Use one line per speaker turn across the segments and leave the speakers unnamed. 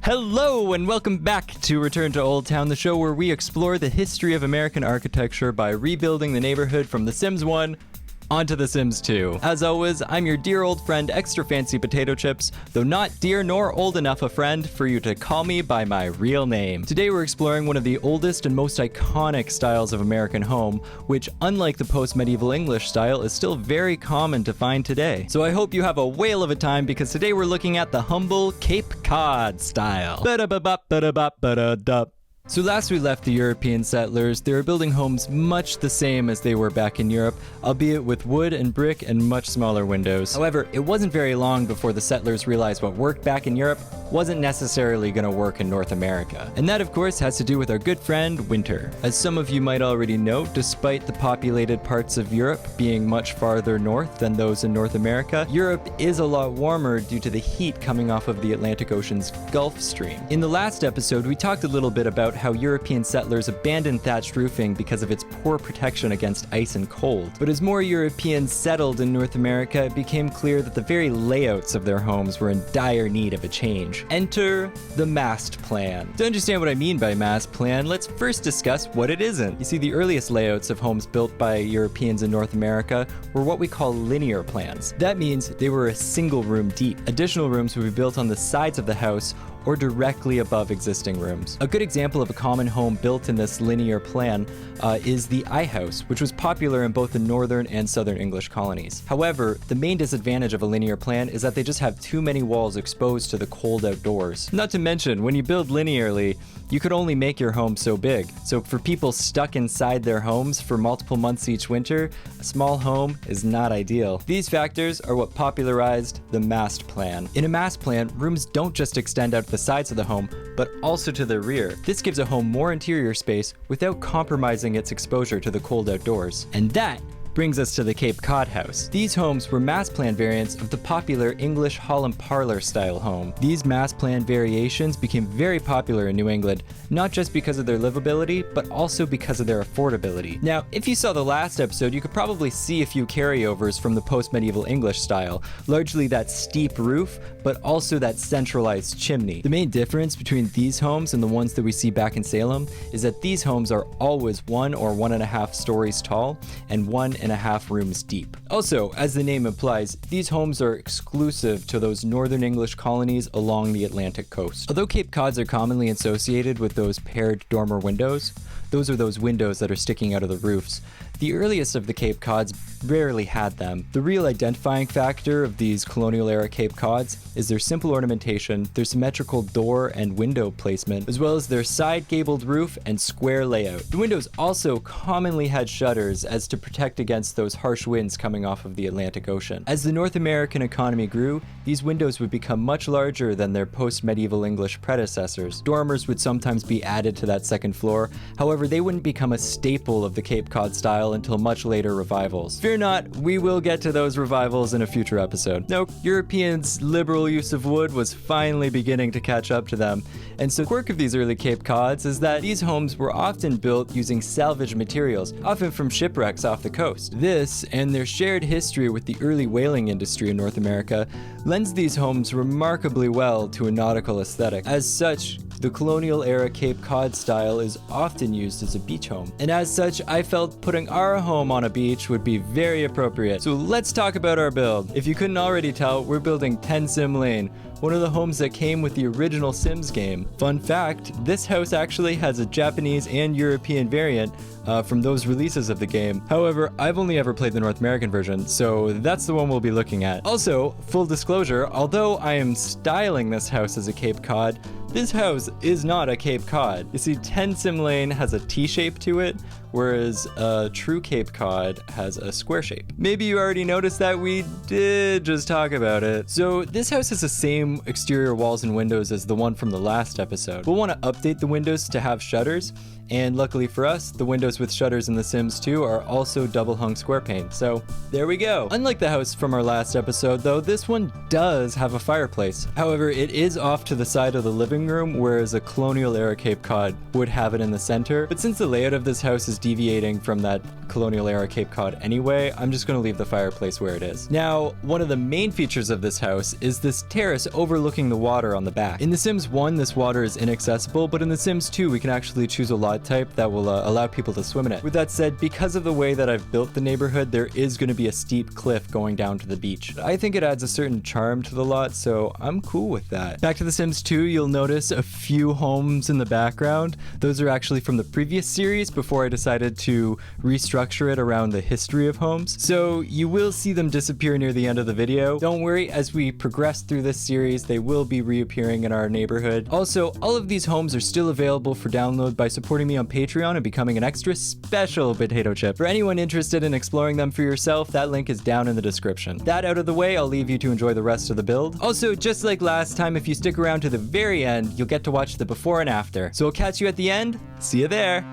Hello and welcome back to Return to Old Town, the show where we explore the history of American architecture by rebuilding the neighborhood from The Sims 1 onto The Sims 2. As always, I'm your dear old friend Extra Fancy Potato Chips, though not dear nor old enough a friend for you to call me by my real name. Today we're exploring one of the oldest and most iconic styles of American home, which unlike the post-medieval English style is still very common to find today. So I hope you have a whale of a time because today we're looking at the humble Cape Cod style. So last we left the European settlers, they were building homes much the same as they were back in Europe, albeit with wood and brick and much smaller windows. However, it wasn't very long before the settlers realized what worked back in Europe wasn't necessarily going to work in North America. And that of course has to do with our good friend winter. As some of you might already know, despite the populated parts of Europe being much farther north than those in North America, Europe is a lot warmer due to the heat coming off of the Atlantic Ocean's Gulf Stream. In the last episode, we talked a little bit about how European settlers abandoned thatched roofing because of its poor protection against ice and cold. But as more Europeans settled in North America, it became clear that the very layouts of their homes were in dire need of a change. Enter the mast plan. To understand what I mean by mast plan, let's first discuss what it isn't. You see, the earliest layouts of homes built by Europeans in North America were what we call linear plans. That means they were a single room deep. Additional rooms would be built on the sides of the house or directly above existing rooms. A good example of a common home built in this linear plan is the I-house, which was popular in both the northern and southern English colonies. However, the main disadvantage of a linear plan is that they just have too many walls exposed to the cold outdoors. Not to mention, when you build linearly, you could only make your home so big. So for people stuck inside their homes for multiple months each winter, a small home is not ideal. These factors are what popularized the mast plan. In a mast plan, rooms don't just extend out the sides of the home, but also to the rear. This gives a home more interior space without compromising its exposure to the cold outdoors. And that brings us to the Cape Cod house. These homes were mass plan variants of the popular English Holland parlor style home. These mass plan variations became very popular in New England, not just because of their livability, but also because of their affordability. Now, if you saw the last episode, you could probably see a few carryovers from the post-medieval English style, largely that steep roof, but also that centralized chimney. The main difference between these homes and the ones that we see back in Salem is that these homes are always 1 or 1.5 stories tall and 1.5 rooms deep. Also, as the name implies, these homes are exclusive to those northern English colonies along the Atlantic coast. Although Cape Cods are commonly associated with those paired dormer windows, those are those windows that are sticking out of the roofs, the earliest of the Cape Cods rarely had them. The real identifying factor of these colonial-era Cape Cods is their simple ornamentation, their symmetrical door and window placement, as well as their side-gabled roof and square layout. The windows also commonly had shutters as to protect against those harsh winds coming off of the Atlantic Ocean. As the North American economy grew, these windows would become much larger than their post-medieval English predecessors. Dormers would sometimes be added to that second floor, however, they wouldn't become a staple of the Cape Cod style until much later revivals. Fear not, we will get to those revivals in a future episode. No, Europeans' liberal use of wood was finally beginning to catch up to them, and so the quirk of these early Cape Cods is that these homes were often built using salvaged materials, often from shipwrecks off the coast. This, and their shared history with the early whaling industry in North America, lends these homes remarkably well to a nautical aesthetic. As such, the colonial-era Cape Cod style is often used as a beach home. And as such, I felt putting our home on a beach would be very appropriate. So let's talk about our build. If you couldn't already tell, we're building 10 Sim Lane, one of the homes that came with the original Sims game. Fun fact, this house actually has a Japanese and European variant from those releases of the game. However, I've only ever played the North American version, so that's the one we'll be looking at. Also, full disclosure, although I am styling this house as a Cape Cod, this house is not a Cape Cod. You see, 10 Sim Lane has a T-shape to it, whereas a true Cape Cod has a square shape. Maybe you already noticed that we did just talk about it. So this house has the same exterior walls and windows as the one from the last episode. We'll want to update the windows to have shutters, And luckily for us, the windows with shutters in The Sims 2 are also double hung square pane. So there we go. Unlike the house from our last episode though, this one does have a fireplace. However, it is off to the side of the living room, whereas a colonial era Cape Cod would have it in the center. But since the layout of this house is deviating from that colonial era Cape Cod anyway, I'm just going to leave the fireplace where it is. Now, one of the main features of this house is this terrace overlooking the water on the back. In The Sims 1, this water is inaccessible, but in The Sims 2, we can actually choose a lot type that will allow people to swim in it. With that said, because of the way that I've built the neighborhood, there is going to be a steep cliff going down to the beach. I think it adds a certain charm to the lot, so I'm cool with that. Back to The Sims 2, you'll notice a few homes in the background. Those are actually from the previous series before I decided to restructure it around the history of homes. So you will see them disappear near the end of the video. Don't worry, as we progress through this series, they will be reappearing in our neighborhood. Also, all of these homes are still available for download by supporting me on Patreon and becoming an extra special potato chip. For anyone interested in exploring them for yourself, that link is down in the description. That out of the way, I'll leave you to enjoy the rest of the build. Also, just like last time, if you stick around to the very end, you'll get to watch the before and after. So I'll catch you at the end. See you there.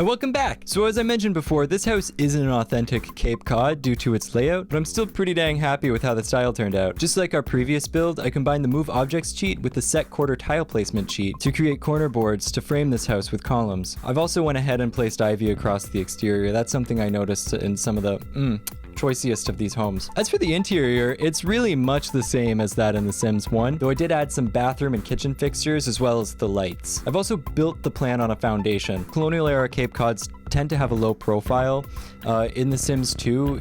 And welcome back! So as I mentioned before, this house isn't an authentic Cape Cod due to its layout, but I'm still pretty dang happy with how the style turned out. Just like our previous build, I combined the Move Objects cheat with the Set Quarter Tile Placement cheat to create corner boards to frame this house with columns. I've also went ahead and placed ivy across the exterior. That's something I noticed in some of the choicest of these homes. As for the interior, it's really much the same as that in The Sims 1, though I did add some bathroom and kitchen fixtures as well as the lights. I've also built the plan on a foundation. Colonial era Cape Cods tend to have a low profile. In The Sims 2,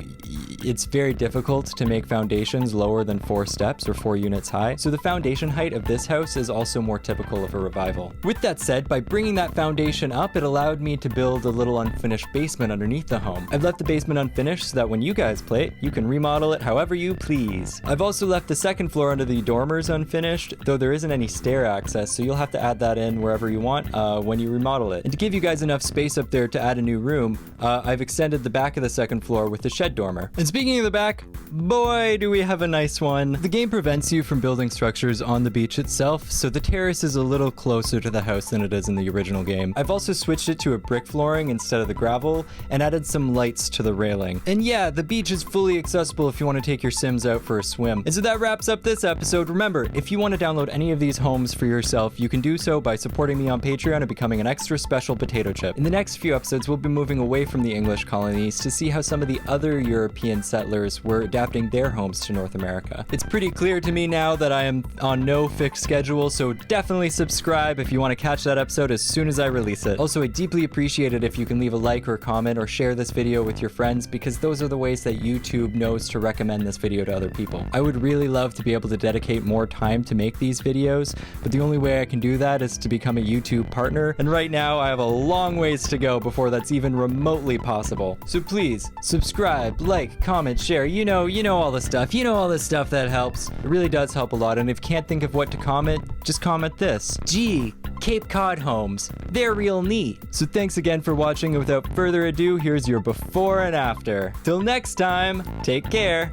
it's very difficult to make foundations lower than 4 steps or 4 units high, so the foundation height of this house is also more typical of a revival. With that said, by bringing that foundation up, it allowed me to build a little unfinished basement underneath the home. I've left the basement unfinished so that when you guys play it, you can remodel it however you please. I've also left the second floor under the dormers unfinished, though there isn't any stair access, so you'll have to add that in wherever you want when you remodel it. And to give you guys enough space up there to add a new room, I've extended the back of the second floor with the shed dormer. And speaking of the back, boy do we have a nice one. The game prevents you from building structures on the beach itself, so the terrace is a little closer to the house than it is in the original game. I've also switched it to a brick flooring instead of the gravel, and added some lights to the railing. And yeah, the beach is fully accessible if you want to take your Sims out for a swim. And so that wraps up this episode. Remember, if you want to download any of these homes for yourself, you can do so by supporting me on Patreon and becoming an extra special potato chip. In the next few episodes, we'll be moving away from the English colonies to see how some of the other European settlers were adapting their homes to North America. It's pretty clear to me now that I am on no fixed schedule, so definitely subscribe if you want to catch that episode as soon as I release it. Also, I deeply appreciate it if you can leave a like or comment or share this video with your friends, because those are the ways that YouTube knows to recommend this video to other people. I would really love to be able to dedicate more time to make these videos, but the only way I can do that is to become a YouTube partner, and right now I have a long ways to go before that's even remotely possible. So please, subscribe, like, comment, share, you know all the stuff. You know all the stuff that helps. It really does help a lot, and if you can't think of what to comment, just comment this. Gee, Cape Cod homes. They're real neat. So thanks again for watching, and without further ado, here's your before and after. Till next time, take care.